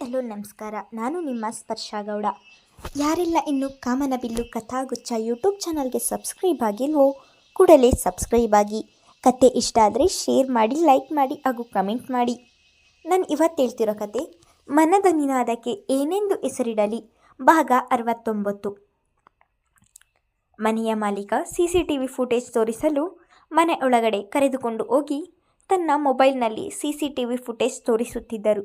Hello ನಮಸ್ಕಾರ. ನಾನು ನಿಮ್ಮ ಸ್ಪರ್ಶ ಗೌಡ. ಯಾರೆಲ್ಲ ಇನ್ನು ಕಾಮನಬಿಲ್ಲು ಕಥಾಗುಚ್ಛ ಯೂಟ್ಯೂಬ್ ಚಾನಲ್ಗೆ ಸಬ್ಸ್ಕ್ರೈಬ್ ಆಗಿಲ್ವೋ ಕೂಡಲೇ ಸಬ್ಸ್ಕ್ರೈಬ್ ಆಗಿ. ಕತೆ ಇಷ್ಟ ಆದರೆ ಶೇರ್ ಮಾಡಿ, ಲೈಕ್ ಮಾಡಿ ಹಾಗೂ ಕಮೆಂಟ್ ಮಾಡಿ. ನಾನು ಇವತ್ತು ಹೇಳ್ತಿರೋ ಕತೆ ಮನದ ನಿನಾದಕ್ಕೆ ಏನೆಂದು ಹೆಸರಿಡಲಿ ಭಾಗ 69. ಮನೆಯ ಮಾಲೀಕ CCTV ಫುಟೇಜ್ ತೋರಿಸಲು ಮನೆ ಒಳಗಡೆ ಕರೆದುಕೊಂಡು ಹೋಗಿ ತನ್ನ ಮೊಬೈಲ್ನಲ್ಲಿ CCTV ಫುಟೇಜ್ ತೋರಿಸುತ್ತಿದ್ದರು.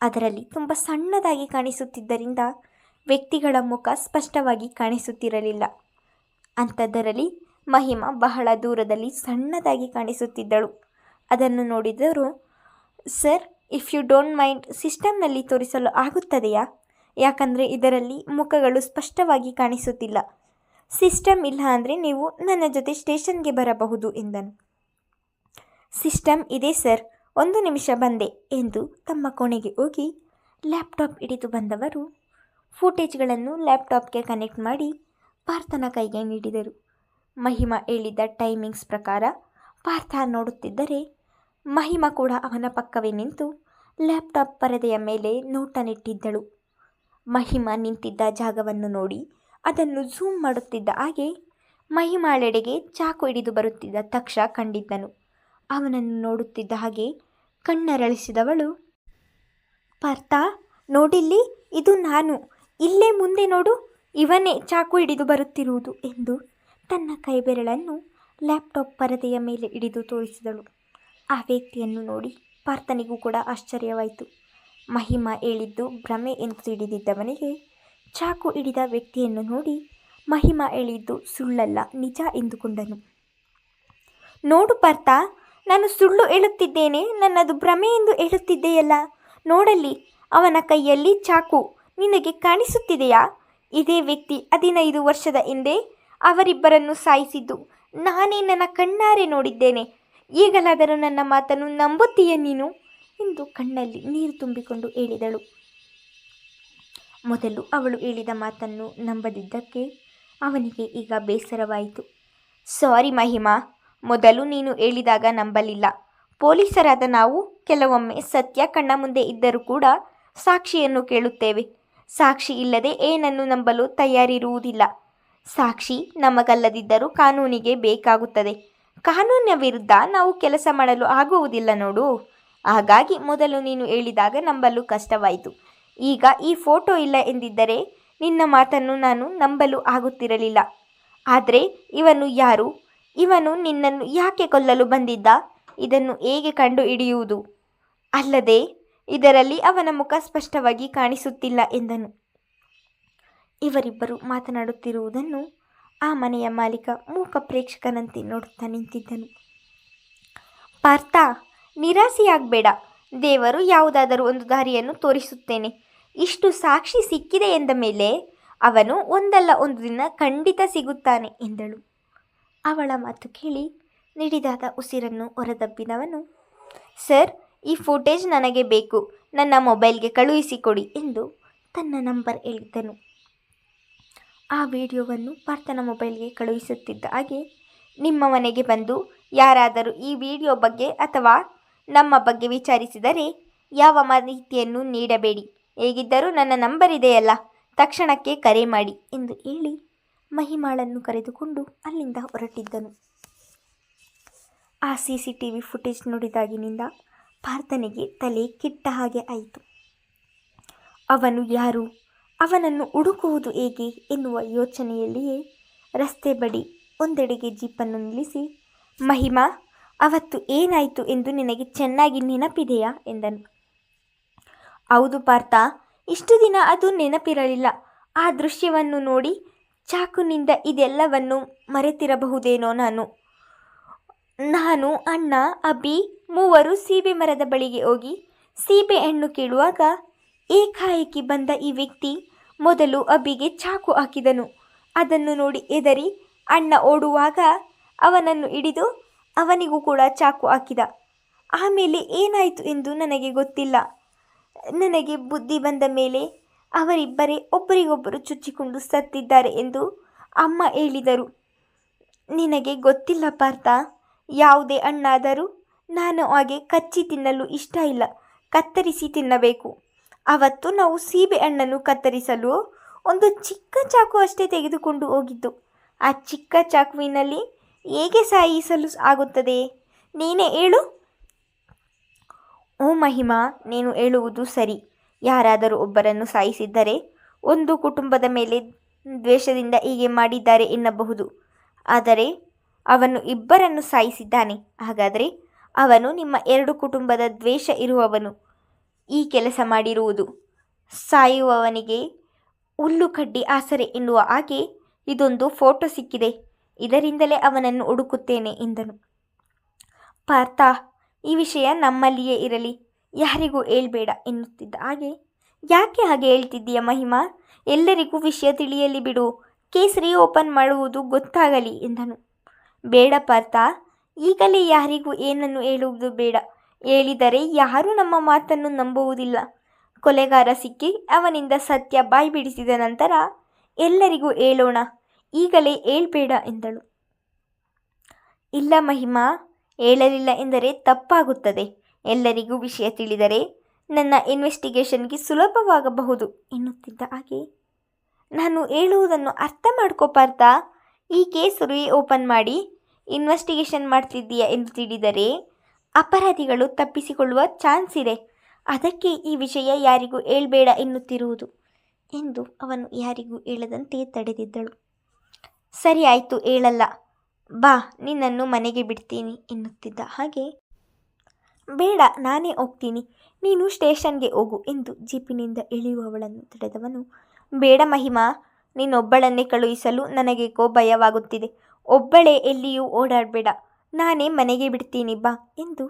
ಅದರಲ್ಲಿ ತುಂಬ ಸಣ್ಣದಾಗಿ ಕಾಣಿಸುತ್ತಿದ್ದರಿಂದ ವ್ಯಕ್ತಿಗಳ ಮುಖ ಸ್ಪಷ್ಟವಾಗಿ ಕಾಣಿಸುತ್ತಿರಲಿಲ್ಲ. ಅಂಥದ್ದರಲ್ಲಿ ಮಹಿಮಾ ಬಹಳ ದೂರದಲ್ಲಿ ಸಣ್ಣದಾಗಿ ಕಾಣಿಸುತ್ತಿದ್ದಳು. ಅದನ್ನು ನೋಡಿದರು. Sir, if you don't mind, ಸಿಸ್ಟಮ್ನಲ್ಲಿ ತೋರಿಸಲು ಆಗುತ್ತದೆಯಾ? ಯಾಕಂದರೆ ಇದರಲ್ಲಿ ಮುಖಗಳು ಸ್ಪಷ್ಟವಾಗಿ ಕಾಣಿಸುತ್ತಿಲ್ಲ. ಸಿಸ್ಟಮ್ ಇಲ್ಲ ಅಂದರೆ ನೀವು ನನ್ನ ಜೊತೆ ಸ್ಟೇಷನ್ಗೆ ಬರಬಹುದು ಎಂದನು. ಸಿಸ್ಟಮ್ ಇದೆ ಸರ್, 1 ನಿಮಿಷ ಬಂದೆ ಎಂದು ತಮ್ಮ ಕೋಣೆಗೆ ಹೋಗಿ ಲ್ಯಾಪ್ಟಾಪ್ ಹಿಡಿದು ಬಂದವರು ಫುಟೇಜ್ಗಳನ್ನು ಲ್ಯಾಪ್ಟಾಪ್ಗೆ ಕನೆಕ್ಟ್ ಮಾಡಿ ಪಾರ್ಥನ ಕೈಗೆ ನೀಡಿದರು. ಮಹಿಮಾ ಹೇಳಿದ್ದ ಟೈಮಿಂಗ್ಸ್ ಪ್ರಕಾರ ಪಾರ್ಥ ನೋಡುತ್ತಿದ್ದರೆ ಮಹಿಮಾ ಕೂಡ ಅವನ ಪಕ್ಕವೇ ನಿಂತು ಲ್ಯಾಪ್ಟಾಪ್ ಪರದೆಯ ಮೇಲೆ ನೋಟ ನೆಟ್ಟಿದ್ದಳು. ಮಹಿಮಾ ನಿಂತಿದ್ದ ಜಾಗವನ್ನು ನೋಡಿ ಅದನ್ನು ಝೂಮ್ ಮಾಡುತ್ತಿದ್ದ ಹಾಗೆ ಮಹಿಮಾಳೆಡೆಗೆ ಚಾಕು ಹಿಡಿದು ಬರುತ್ತಿದ್ದ ತಕ್ಷ ಕಂಡಿದ್ದನು. ಅವನನ್ನು ನೋಡುತ್ತಿದ್ದ ಹಾಗೆ ಕಣ್ಣರಳಿಸಿದವಳು, ಪಾರ್ಥ ನೋಡಿಲ್ಲಿ, ಇದು ನಾನು, ಇಲ್ಲೇ ಮುಂದೆ ನೋಡು, ಇವನೇ ಚಾಕು ಹಿಡಿದು ಬರುತ್ತಿರುವುದು ಎಂದು ತನ್ನ ಕೈಬೆರಳನ್ನು ಲ್ಯಾಪ್ಟಾಪ್ ಪರದೆಯ ಮೇಲೆ ಹಿಡಿದು ತೋರಿಸಿದಳು. ಆ ವ್ಯಕ್ತಿಯನ್ನು ನೋಡಿ ಪಾರ್ಥನಿಗೂ ಕೂಡ ಆಶ್ಚರ್ಯವಾಯಿತು. ಮಹಿಮಾ ಹೇಳಿದ್ದು ಭ್ರಮೆ ಎಂದು ತಿಳಿದಿದ್ದವನಿಗೆ ಚಾಕು ಹಿಡಿದ ವ್ಯಕ್ತಿಯನ್ನು ನೋಡಿ ಮಹಿಮಾ ಹೇಳಿದ್ದು ಸುಳ್ಳಲ್ಲ, ನಿಜ ಎಂದುಕೊಂಡನು. ನೋಡು ಪಾರ್ಥ, ನಾನು ಸುಳ್ಳು ಹೇಳುತ್ತಿದ್ದೇನೆ, ನನ್ನದು ಭ್ರಮೆ ಎಂದು ಹೇಳುತ್ತಿದ್ದೆಯಲ್ಲ. ನೋಡಲ್ಲಿ, ಅವನ ಕೈಯಲ್ಲಿ ಚಾಕು ನಿನಗೆ ಕಾಣಿಸುತ್ತಿದೆಯಾ? ಇದೇ ವ್ಯಕ್ತಿ 15 ವರ್ಷದ ಹಿಂದೆ ಅವರಿಬ್ಬರನ್ನು ಸಾಯಿಸಿದ್ದು ನಾನೇ ನನ್ನ ಕಣ್ಣಾರೆ ನೋಡಿದ್ದೇನೆ. ಈಗಲಾದರೂ ನನ್ನ ಮಾತನ್ನು ನಂಬುತ್ತೀಯ ನೀನು ಎಂದು ಕಣ್ಣಲ್ಲಿ ನೀರು ತುಂಬಿಕೊಂಡು ಹೇಳಿದಳು. ಮೊದಲು ಅವಳು ಹೇಳಿದ ಮಾತನ್ನು ನಂಬದಿದ್ದಕ್ಕೆ ಅವನಿಗೆ ಈಗ ಬೇಸರವಾಯಿತು. ಸಾರಿ ಮಹಿಮಾ, ಮೊದಲು ನೀನು ಹೇಳಿದಾಗ ನಂಬಲಿಲ್ಲ. ಪೊಲೀಸರಾದ ನಾವು ಕೆಲವೊಮ್ಮೆ ಸತ್ಯ ಕಣ್ಣ ಮುಂದೆ ಇದ್ದರೂ ಕೂಡ ಸಾಕ್ಷಿಯನ್ನು ಕೇಳುತ್ತೇವೆ. ಸಾಕ್ಷಿ ಇಲ್ಲದೆ ಏನನ್ನು ನಂಬಲು ತಯಾರಿರುವುದಿಲ್ಲ. ಸಾಕ್ಷಿ ನಮಗಲ್ಲದಿದ್ದರೂ ಕಾನೂನಿಗೆ ಬೇಕಾಗುತ್ತದೆ. ಕಾನೂನಿನ ವಿರುದ್ಧ ನಾವು ಕೆಲಸ ಮಾಡಲು ಆಗುವುದಿಲ್ಲ ನೋಡು. ಹಾಗಾಗಿ ಮೊದಲು ನೀನು ಹೇಳಿದಾಗ ನಂಬಲು ಕಷ್ಟವಾಯಿತು. ಈಗ ಈ ಫೋಟೋ ಇಲ್ಲ ಎಂದಿದ್ದರೆ ನಿನ್ನ ಮಾತನ್ನು ನಾನು ನಂಬಲು ಆಗುತ್ತಿರಲಿಲ್ಲ. ಆದರೆ ಇವನು ಯಾರು? ಇವನು ನಿನ್ನನ್ನು ಯಾಕೆ ಕೊಲ್ಲಲು ಬಂದಿದ್ದ? ಇದನ್ನು ಹೇಗೆ ಕಂಡು ಹಿಡಿಯುವುದು? ಅಲ್ಲದೆ ಇದರಲ್ಲಿ ಅವನ ಮುಖ ಸ್ಪಷ್ಟವಾಗಿ ಕಾಣಿಸುತ್ತಿಲ್ಲ ಎಂದನು. ಇವರಿಬ್ಬರು ಮಾತನಾಡುತ್ತಿರುವುದನ್ನು ಆ ಮನೆಯ ಮಾಲೀಕ ಮೂಕ ಪ್ರೇಕ್ಷಕನಂತೆ ನೋಡುತ್ತಾ ನಿಂತಿದ್ದನು. ಪಾರ್ಥ, ನಿರಾಸೆಯಾಗಬೇಡ. ದೇವರು ಯಾವುದಾದರೂ ಒಂದು ದಾರಿಯನ್ನು ತೋರಿಸುತ್ತೇನೆ. ಇಷ್ಟು ಸಾಕ್ಷಿ ಸಿಕ್ಕಿದೆ ಎಂದ ಮೇಲೆ ಅವನು ಒಂದಲ್ಲ ಒಂದು ದಿನ ಖಂಡಿತ ಸಿಗುತ್ತಾನೆ ಎಂದಳು. ಅವಳ ಮಾತು ಕೇಳಿ ನಿಡಿದಾದ ಉಸಿರನ್ನು ಹೊರದಬ್ಬಿದವನು, ಸರ್, ಈ ಫುಟೇಜ್ ನನಗೆ ಬೇಕು, ನನ್ನ ಮೊಬೈಲ್ಗೆ ಕಳುಹಿಸಿಕೊಡಿ ಎಂದು ತನ್ನ ನಂಬರ್ ಹೇಳಿದ್ದನು. ಆ ವಿಡಿಯೋವನ್ನು ಪಾರ್ಥನ ಮೊಬೈಲ್ಗೆ ಕಳುಹಿಸುತ್ತಿದ್ದ ಹಾಗೆ, ನಿಮ್ಮ ಮನೆಗೆ ಬಂದು ಯಾರಾದರೂ ಈ ವಿಡಿಯೋ ಬಗ್ಗೆ ಅಥವಾ ನಮ್ಮ ಬಗ್ಗೆ ವಿಚಾರಿಸಿದರೆ ಯಾವ ಮಾಹಿತಿಯನ್ನು ನೀಡಬೇಡಿ. ಹೇಗಿದ್ದರೂ ನನ್ನ ನಂಬರ್ ಇದೆಯಲ್ಲ, ತಕ್ಷಣಕ್ಕೆ ಕರೆ ಮಾಡಿ ಎಂದು ಹೇಳಿ ಮಹಿಮಾಳನ್ನು ಕರೆದುಕೊಂಡು ಅಲ್ಲಿಂದ ಹೊರಟಿದ್ದನು. ಆ CCTV ಫುಟೇಜ್ ನೋಡಿದಾಗಿನಿಂದ ಪಾರ್ಥನಿಗೆ ತಲೆ ಕೆಟ್ಟ ಹಾಗೆ ಆಯಿತು. ಅವನು ಯಾರು? ಅವನನ್ನು ಹುಡುಕುವುದು ಹೇಗೆ ಎನ್ನುವ ಯೋಚನೆಯಲ್ಲಿಯೇ ರಸ್ತೆ ಬಳಿ ಒಂದೆಡೆಗೆ ಜೀಪನ್ನು ನಿಲ್ಲಿಸಿ, ಮಹಿಮಾ, ಅವತ್ತು ಏನಾಯಿತು ಎಂದು ನಿನಗೆ ಚೆನ್ನಾಗಿ ನೆನಪಿದೆಯಾ ಎಂದನು. ಹೌದು ಪಾರ್ಥ, ಇಷ್ಟು ದಿನ ಅದು ನೆನಪಿರಲಿಲ್ಲ. ಆ ದೃಶ್ಯವನ್ನು ನೋಡಿ ಚಾಕುನಿಂದ ಇದೆಲ್ಲವನ್ನು ಮರೆತಿರಬಹುದೇನೋ. ನಾನು ಅಣ್ಣ, ಅಭಿ ಮೂವರು ಸೀಬೆ ಮರದ ಬಳಿಗೆ ಹೋಗಿ ಸೀಬೆ ಹಣ್ಣು ಕೀಳುವಾಗ ಏಕಾಏಕಿ ಬಂದ ಈ ವ್ಯಕ್ತಿ ಮೊದಲು ಅಭಿಗೆ ಚಾಕು ಹಾಕಿದನು. ಅದನ್ನು ನೋಡಿ ಹೆದರಿ ಅಣ್ಣ ಓಡುವಾಗ ಅವನನ್ನು ಹಿಡಿದು ಅವನಿಗೂ ಕೂಡ ಚಾಕು ಹಾಕಿದ. ಆಮೇಲೆ ಏನಾಯಿತು ಎಂದು ನನಗೆ ಗೊತ್ತಿಲ್ಲ. ನನಗೆ ಬುದ್ಧಿ ಬಂದ ಮೇಲೆ ಅವರಿಬ್ಬರೇ ಒಬ್ಬರಿಗೊಬ್ಬರು ಚುಚ್ಚಿಕೊಂಡು ಸತ್ತಿದ್ದಾರೆ ಎಂದು ಅಮ್ಮ ಹೇಳಿದರು. ನಿನಗೆ ಗೊತ್ತಿಲ್ಲ ಪಾರ್ಥ, ಯಾವುದೇ ಹಣ್ಣಾದರೂ ನಾನು ಹಾಗೆ ಕಚ್ಚಿ ತಿನ್ನಲು ಇಷ್ಟ ಇಲ್ಲ, ಕತ್ತರಿಸಿ ತಿನ್ನಬೇಕು. ಅವತ್ತು ನಾವು ಸೀಬೆ ಹಣ್ಣನ್ನು ಕತ್ತರಿಸಲು ಒಂದು ಚಿಕ್ಕ ಚಾಕು ಅಷ್ಟೇ ತೆಗೆದುಕೊಂಡು ಹೋಗಿದ್ದು. ಆ ಚಿಕ್ಕ ಚಾಕುವಿನಲ್ಲಿ ಹೇಗೆ ಸಾಯಿಸಲು ಆಗುತ್ತದೆ? ನೀನೇ ಹೇಳು. ಓ ಮಹಿಮಾ, ನೀನು ಹೇಳುವುದು ಸರಿ. ಯಾರಾದರೂ ಒಬ್ಬರನ್ನು ಸಾಯಿಸಿದ್ದರೆ ಒಂದು ಕುಟುಂಬದ ಮೇಲೆ ದ್ವೇಷದಿಂದ ಹೀಗೆ ಮಾಡಿದ್ದಾರೆ ಎನ್ನಬಹುದು. ಆದರೆ ಅವನು ಇಬ್ಬರನ್ನು ಸಾಯಿಸಿದ್ದಾನೆ. ಹಾಗಾದರೆ ಅವನು ನಿಮ್ಮ 2 ಕುಟುಂಬದ ದ್ವೇಷ ಇರುವವನು ಈ ಕೆಲಸ ಮಾಡಿರುವುದು. ಸಾಯುವವನಿಗೆ ಹುಲ್ಲು ಕಡ್ಡಿ ಆಸರೆ ಎನ್ನುವ ಹಾಗೆ ಇದೊಂದು ಫೋಟೋ ಸಿಕ್ಕಿದೆ. ಇದರಿಂದಲೇ ಅವನನ್ನು ಹುಡುಕುತ್ತೇನೆ ಎಂದನು. ಪಾರ್ಥ, ಈ ವಿಷಯ ನಮ್ಮಲ್ಲಿಯೇ ಇರಲಿ, ಯಾರಿಗೂ ಹೇಳ್ಬೇಡ ಎನ್ನುತ್ತಿದ್ದ ಹಾಗೆ, ಯಾಕೆ ಹಾಗೆ ಹೇಳ್ತಿದ್ದೀಯ ಮಹಿಮಾ? ಎಲ್ಲರಿಗೂ ವಿಷಯ ತಿಳಿಯಲಿ ಬಿಡು, ಕೇಸ್ ಓಪನ್ ಮಾಡುವುದು ಗೊತ್ತಾಗಲಿ ಎಂದನು. ಬೇಡ ಪಾರ್ಥ, ಈಗಲೇ ಯಾರಿಗೂ ಏನನ್ನು ಹೇಳುವುದು ಬೇಡ. ಹೇಳಿದರೆ ಯಾರೂ ನಮ್ಮ ಮಾತನ್ನು ನಂಬುವುದಿಲ್ಲ. ಕೊಲೆಗಾರ ಸಿಕ್ಕಿ ಅವನಿಂದ ಸತ್ಯ ಬಾಯಿ ಬಿಡಿಸಿದ ನಂತರ ಎಲ್ಲರಿಗೂ ಹೇಳೋಣ. ಈಗಲೇ ಹೇಳ್ಬೇಡ ಎಂದಳು. ಇಲ್ಲ ಮಹಿಮಾ, ಹೇಳಲಿಲ್ಲ ಎಂದರೆ ತಪ್ಪಾಗುತ್ತದೆ. ಎಲ್ಲರಿಗೂ ವಿಷಯ ತಿಳಿದರೆ ನನ್ನ ಇನ್ವೆಸ್ಟಿಗೇಷನ್ಗೆ ಸುಲಭವಾಗಬಹುದು ಎನ್ನುತ್ತಿದ್ದ ಹಾಗೆ, ನಾನು ಹೇಳುವುದನ್ನು ಅರ್ಥ ಮಾಡ್ಕೋ ಪಾರ್ಥ. ಈ ಕೇಸ್ ಓಪನ್ ಮಾಡಿ ಇನ್ವೆಸ್ಟಿಗೇಷನ್ ಮಾಡ್ತಿದ್ದೀಯಾ ಎಂದು ತಿಳಿದರೆ ಅಪರಾಧಿಗಳು ತಪ್ಪಿಸಿಕೊಳ್ಳುವ ಚಾನ್ಸ್ ಇದೆ. ಅದಕ್ಕೆ ಈ ವಿಷಯ ಯಾರಿಗೂ ಹೇಳ್ಬೇಡ ಎನ್ನುತ್ತಿರುವುದು ಎಂದು ಅವನು ಯಾರಿಗೂ ಹೇಳದಂತೆ ತಡೆದಿದ್ದಳು. ಸರಿ ಆಯಿತು, ಹೇಳಲ್ಲ, ಬಾ, ನಿನ್ನನ್ನು ಮನೆಗೆ ಬಿಡ್ತೀನಿ ಎನ್ನುತ್ತಿದ್ದ ಹಾಗೆ, ಬೇಡ, ನಾನೇ ಹೋಗ್ತೀನಿ, ನೀನು ಸ್ಟೇಷನ್ಗೆ ಹೋಗು ಎಂದು ಜೀಪಿನಿಂದ ಇಳಿಯುವವಳನ್ನು ತಡೆದವನು, ಬೇಡ ಮಹಿಮಾ, ನೀನೊಬ್ಬಳನ್ನೇ ಕಳುಹಿಸಲು ನನಗೇಕೋ ಭಯವಾಗುತ್ತಿದೆ. ಒಬ್ಬಳೇ ಎಲ್ಲಿಯೂ ಓಡಾಡಬೇಡ, ನಾನೇ ಮನೆಗೆ ಬಿಡ್ತೀನಿ ಬಾ ಎಂದು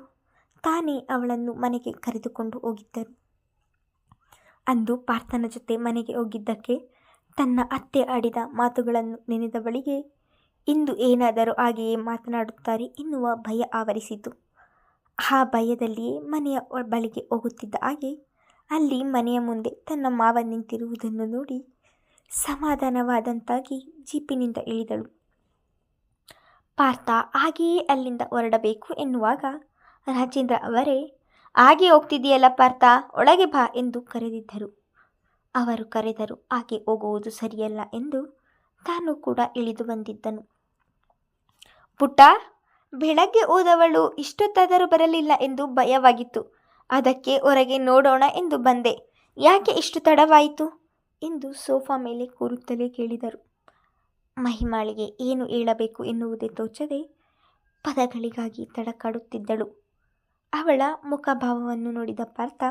ತಾನೇ ಅವಳನ್ನು ಮನೆಗೆ ಕರೆದುಕೊಂಡು ಹೋಗಿದ್ದರು. ಅಂದು ಪಾರ್ಥನ ಜೊತೆ ಮನೆಗೆ ಹೋಗಿದ್ದಕ್ಕೆ ತನ್ನ ಅತ್ತೆ ಆಡಿದ ಮಾತುಗಳನ್ನು ನೆನೆದವಳಿಗೆ ಇಂದು ಏನಾದರೂ ಹಾಗೆಯೇ ಮಾತನಾಡುತ್ತಾರೆ ಎನ್ನುವ ಭಯ ಆವರಿಸಿತು. ಆ ಭಯದಲ್ಲಿಯೇ ಮನೆಯ ಬಳಿಗೆ ಹೋಗುತ್ತಿದ್ದ ಹಾಗೆ ಅಲ್ಲಿ ಮನೆಯ ಮುಂದೆ ತನ್ನ ಮಾವ ನಿಂತಿರುವುದನ್ನು ನೋಡಿ ಸಮಾಧಾನವಾದಂತಾಗಿ ಜೀಪಿನಿಂದ ಇಳಿದಳು. ಪಾರ್ಥ ಹಾಗೆಯೇ ಅಲ್ಲಿಂದ ಹೊರಡಬೇಕು ಎನ್ನುವಾಗ ರಾಜೇಂದ್ರ ಅವರೇ, ಹಾಗೆ ಹೋಗ್ತಿದೆಯಲ್ಲ ಪಾರ್ಥ, ಒಳಗೆ ಬಾ ಎಂದು ಕರೆದಿದ್ದರು. ಅವರು ಕರೆದರು ಹಾಗೆ ಹೋಗುವುದು ಸರಿಯಲ್ಲ ಎಂದು ತಾನು ಕೂಡ ಇಳಿದು ಬಂದಿದ್ದನು. ಪುಟ್ಟ, ಬೆಳಗ್ಗೆ ಹೋದವಳು ಇಷ್ಟೊತ್ತಾದರೂ ಬರಲಿಲ್ಲ ಎಂದು ಭಯವಾಗಿತ್ತು. ಅದಕ್ಕೆ ಹೊರಗೆ ನೋಡೋಣ ಎಂದು ಬಂದೆ. ಯಾಕೆ ಇಷ್ಟು ತಡವಾಯಿತು ಎಂದು ಸೋಫಾ ಮೇಲೆ ಕೂರುತ್ತಲೇ ಕೇಳಿದರು. ಮಹಿಮಾಳಿಗೆ ಏನು ಹೇಳಬೇಕು ಎನ್ನುವುದೇ ತೋಚದೆ ಪದಗಳಿಗಾಗಿ ತಡಕಾಡುತ್ತಿದ್ದಳು. ಅವಳ ಮುಖಭಾವವನ್ನು ನೋಡಿದ ಪಾರ್ಥ,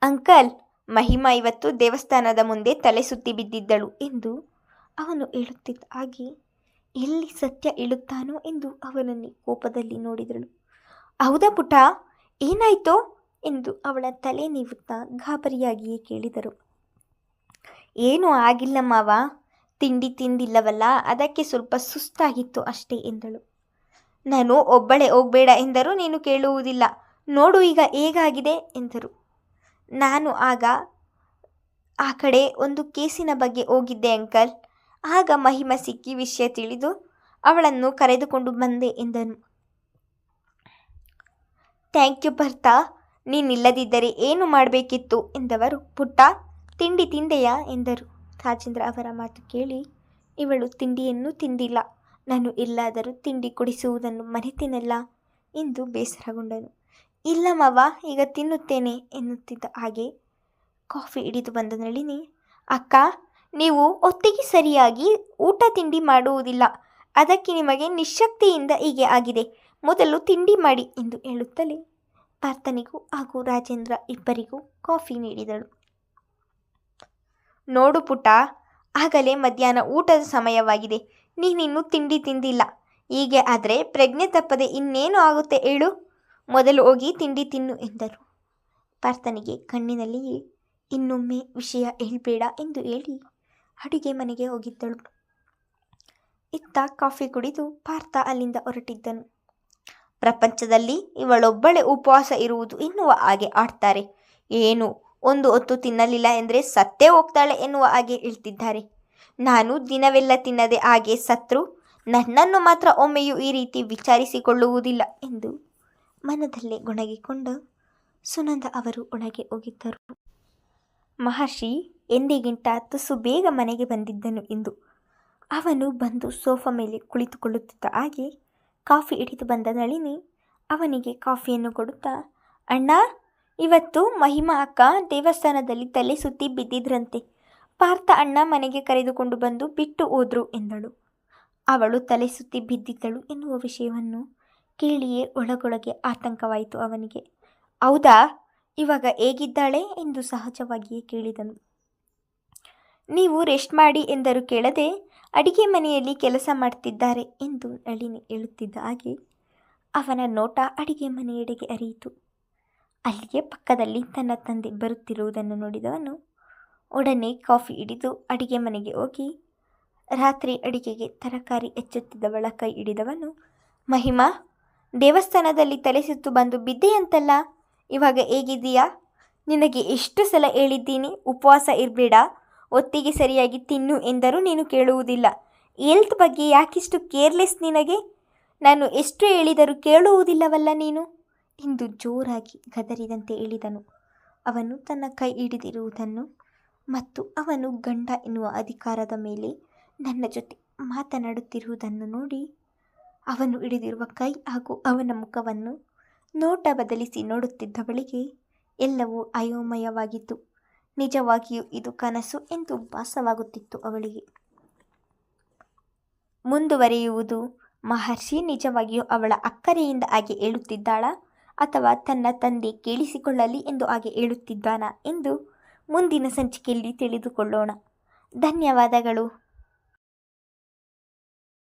ಅಂಕಲ್, ಮಹಿಮಾ ಇವತ್ತು ದೇವಸ್ಥಾನದ ಮುಂದೆ ತಲೆ ಸುತ್ತಿ ಬಿದ್ದಿದ್ದಳು ಎಂದು ಅವನು ಹೇಳುತ್ತಿದ್ದ ಹಾಗೆ ಎಲ್ಲಿ ಸತ್ಯ ಹೇಳುತ್ತಾನೋ ಎಂದು ಅವನನ್ನು ಕೋಪದಲ್ಲಿ ನೋಡಿದಳು. ಹೌದಾ ಪುಟ, ಏನಾಯಿತೋ ಎಂದು ಅವಳ ತಲೆ ನೀವುತ್ತಾ ಗಾಬರಿಯಾಗಿಯೇ ಕೇಳಿದರು. ಏನೂ ಆಗಿಲ್ಲ ಮಾವ, ತಿಂಡಿ ತಿಂದಿಲ್ಲವಲ್ಲ, ಅದಕ್ಕೆ ಸ್ವಲ್ಪ ಸುಸ್ತಾಗಿತ್ತು ಅಷ್ಟೇ ಎಂದಳು. ನಾನು ಒಬ್ಬಳೇ ಹೋಗಬೇಡ ಎಂದರೂ ನೀನು ಕೇಳುವುದಿಲ್ಲ, ನೋಡು ಈಗ ಹೇಗಾಗಿದೆ ಎಂದರು. ನಾನು ಆಗ ಆ ಕಡೆ ಒಂದು ಕೇಸಿನ ಬಗ್ಗೆ ಹೋಗಿದ್ದೆ ಅಂಕಲ್. ಆಗ ಮಹಿಮಾ ಸಿಕ್ಕಿ ವಿಷಯ ತಿಳಿದು ಅವಳನ್ನು ಕರೆದುಕೊಂಡು ಬಂದೆ ಎಂದನು. ಥ್ಯಾಂಕ್ ಯು ಪಾರ್ಥ, ನೀನಿಲ್ಲದಿದ್ದರೆ ಏನು ಮಾಡಬೇಕಿತ್ತು ಎಂದವರು. ಪುಟ್ಟ, ತಿಂಡಿ ತಿಂದೆಯಾ ಎಂದರು. ರಾಜೇಂದ್ರ ಅವರ ಮಾತು ಕೇಳಿ ಇವಳು ತಿಂಡಿಯನ್ನು ತಿಂದಿಲ್ಲ, ನಾನು ಎಲ್ಲಾದರೂ ತಿಂಡಿ ಕೊಡಿಸುವುದನ್ನು ಮರೆತೇನಲ್ಲ ಎಂದು ಬೇಸರಗೊಂಡನು. ಇಲ್ಲ ಮಾವ, ಈಗ ತಿನ್ನುತ್ತೇನೆ ಎನ್ನುತ್ತಿದ್ದ ಹಾಗೆ ಕಾಫಿ ಹಿಡಿದು ಬಂದ ನಳಿನಿ, ಅಕ್ಕ, ನೀವು ಹೊತ್ತಿಗೆ ಸರಿಯಾಗಿ ಊಟ ತಿಂಡಿ ಮಾಡುವುದಿಲ್ಲ, ಅದಕ್ಕೆ ನಿಮಗೆ ನಿಶ್ಶಕ್ತಿಯಿಂದ ಹೀಗೆ ಆಗಿದೆ, ಮೊದಲು ತಿಂಡಿ ಮಾಡಿ ಎಂದು ಹೇಳುತ್ತಲೇ ಪಾರ್ಥನಿಗೂ ಹಾಗೂ ರಾಜೇಂದ್ರ ಇಬ್ಬರಿಗೂ ಕಾಫಿ ನೀಡಿದಳು. ನೋಡು ಪುಟ್ಟ, ಆಗಲೇ ಮಧ್ಯಾಹ್ನ ಊಟದ ಸಮಯವಾಗಿದೆ, ನೀನಿನ್ನೂ ತಿಂಡಿ ತಿಂದಿಲ್ಲ. ಹೀಗೆ ಆದರೆ ಪ್ರಜ್ಞೆ ತಪ್ಪದೆ ಇನ್ನೇನು ಆಗುತ್ತೆ ಹೇಳು, ಮೊದಲು ಹೋಗಿ ತಿಂಡಿ ತಿನ್ನು ಎಂದರು. ಪಾರ್ಥನಿಗೆ ಕಣ್ಣಿನಲ್ಲಿಯೇ ಇನ್ನೊಮ್ಮೆ ವಿಷಯ ಹೇಳ್ಬೇಡ ಎಂದು ಹೇಳಿ ಅಡುಗೆ ಮನೆಗೆ ಹೋಗಿದ್ದಳು. ಇತ್ತ ಕಾಫಿ ಕುಡಿದು ಪಾರ್ಥ ಅಲ್ಲಿಂದ ಹೊರಟಿದ್ದನು. ಪ್ರಪಂಚದಲ್ಲಿ ಇವಳೊಬ್ಬಳೇ ಉಪವಾಸ ಇರುವುದು ಎನ್ನುವ ಹಾಗೆ ಆಡ್ತಾರೆ, ಏನು ಒಂದು ಹೊತ್ತು ತಿನ್ನಲಿಲ್ಲ ಎಂದರೆ ಸತ್ತೇ ಹೋಗ್ತಾಳೆ ಎನ್ನುವ ಹಾಗೆ ಹೇಳ್ತಿದ್ದಾರೆ. ನಾನು ದಿನವೆಲ್ಲ ತಿನ್ನದೆ ಹಾಗೆ ಸತ್ರು ನನ್ನನ್ನು ಮಾತ್ರ ಒಮ್ಮೆಯೂ ಈ ರೀತಿ ವಿಚಾರಿಸಿಕೊಳ್ಳುವುದಿಲ್ಲ ಎಂದು ಮನದಲ್ಲೇ ಗೊಣಗಿಕೊಂಡು ಸುನಂದ ಅವರು ಒಳಗೆ ಹೋಗಿದ್ದರು. ಮಹರ್ಷಿ ಎಂದಿಗಿಂತ ತುಸು ಬೇಗ ಮನೆಗೆ ಬಂದಿದ್ದನು ಇಂದು. ಅವನು ಬಂದು ಸೋಫಾ ಮೇಲೆ ಕುಳಿತುಕೊಳ್ಳುತ್ತಿದ್ದ ಹಾಗೆ ಕಾಫಿ ಹಿಡಿದು ಬಂದ ನಳಿನಿ ಅವನಿಗೆ ಕಾಫಿಯನ್ನು ಕೊಡುತ್ತಾ, ಅಣ್ಣ, ಇವತ್ತು ಮಹಿಮಾ ಅಕ್ಕ ದೇವಸ್ಥಾನದಲ್ಲಿ ತಲೆ ಸುತ್ತಿ ಬಿದ್ದಿದ್ರಂತೆ. ಪಾರ್ಥ ಅಣ್ಣ ಮನೆಗೆ ಕರೆದುಕೊಂಡು ಬಂದು ಬಿಟ್ಟು ಹೋದ್ರು ಎಂದಳು. ಅವಳು ತಲೆ ಸುತ್ತಿ ಬಿದ್ದಿದ್ದಳು ಎನ್ನುವ ವಿಷಯವನ್ನು ಕೇಳಿಯೇ ಒಳಗೊಳಗೆ ಆತಂಕವಾಯಿತು ಅವನಿಗೆ. ಹೌದಾ, ಇವಾಗ ಹೇಗಿದ್ದಾಳೆ ಎಂದು ಸಹಜವಾಗಿಯೇ ಕೇಳಿದನು. ನೀವು ರೆಸ್ಟ್ ಮಾಡಿ ಎಂದರು ಕೇಳದೆ ಅಡಿಗೆ ಮನೆಯಲ್ಲಿ ಕೆಲಸ ಮಾಡ್ತಿದ್ದಾರೆ ಎಂದು ನಳಿನಿ ಹೇಳುತ್ತಿದ್ದ ಹಾಗೆ ಅವನ ನೋಟ ಅಡಿಗೆ ಮನೆಯೆಡೆಗೆ ಹರಿಯಿತು. ಅಲ್ಲಿಯೇ ಪಕ್ಕದಲ್ಲಿ ತನ್ನ ತಂದೆ ಬರುತ್ತಿರುವುದನ್ನು ನೋಡಿದವನು ಒಡನೆ ಕಾಫಿ ಹಿಡಿದು ಅಡಿಗೆ ಮನೆಗೆ ಹೋಗಿ ರಾತ್ರಿ ಅಡಿಗೆಗೆ ತರಕಾರಿ ಹೆಚ್ಚುತ್ತಿದ್ದವಳ ಕೈ ಹಿಡಿದವನು, ಮಹಿಮಾ, ದೇವಸ್ಥಾನದಲ್ಲಿ ತಲೆ ಸುತ್ತು ಬಂದು ಬಿದ್ದೆಯಂತಲ್ಲ, ಇವಾಗ ಹೇಗಿದ್ದೀಯಾ? ನಿನಗೆ ಎಷ್ಟು ಸಲ ಹೇಳಿದ್ದೀನಿ ಉಪವಾಸ ಇರಬೇಡ, ಹೊತ್ತಿಗೆ ಸರಿಯಾಗಿ ತಿನ್ನು ಎಂದರೂ ನೀನು ಕೇಳುವುದಿಲ್ಲ. ಹೆಲ್ತ್ ಬಗ್ಗೆ ಯಾಕಿಷ್ಟು ಕೇರ್ಲೆಸ್ ನಿನಗೆ? ನಾನು ಎಷ್ಟು ಹೇಳಿದರೂ ಕೇಳುವುದಿಲ್ಲವಲ್ಲ ನೀನು ಎಂದು ಜೋರಾಗಿ ಗದರಿದಂತೆ ಹೇಳಿದನು. ಅವನು ತನ್ನ ಕೈ ಹಿಡಿದಿರುವುದನ್ನು ಮತ್ತು ಅವನು ಗಂಡ ಎನ್ನುವ ಅಧಿಕಾರದ ಮೇಲೆ ನನ್ನ ಜೊತೆ ಮಾತನಾಡುತ್ತಿರುವುದನ್ನು ನೋಡಿ ಅವನು ಹಿಡಿದಿರುವ ಕೈ ಹಾಗೂ ಅವನ ಮುಖವನ್ನು ನೋಟ ಬದಲಿಸಿ ನೋಡುತ್ತಿದ್ದವಳಿಗೆ ಎಲ್ಲವೂ ಅಯೋಮಯವಾಗಿತ್ತು. ನಿಜವಾಗಿಯೂ ಇದು ಕನಸು ಎಂದು ಭಾಸವಾಗುತ್ತಿತ್ತು ಅವಳಿಗೆ. ಮುಂದುವರಿಯುವುದು. ಮಹರ್ಷಿ ನಿಜವಾಗಿಯೂ ಅವಳ ಅಕ್ಕರೆಯಿಂದ ಹಾಗೆ ಹೇಳುತ್ತಿದ್ದಾಳಾ ಅಥವಾ ತನ್ನ ತಂದೆ ಕೇಳಿಸಿಕೊಳ್ಳಲಿ ಎಂದು ಹಾಗೆ ಹೇಳುತ್ತಿದ್ದಾನಾ ಎಂದು ಮುಂದಿನ ಸಂಚಿಕೆಯಲ್ಲಿ ತಿಳಿದುಕೊಳ್ಳೋಣ. ಧನ್ಯವಾದಗಳು.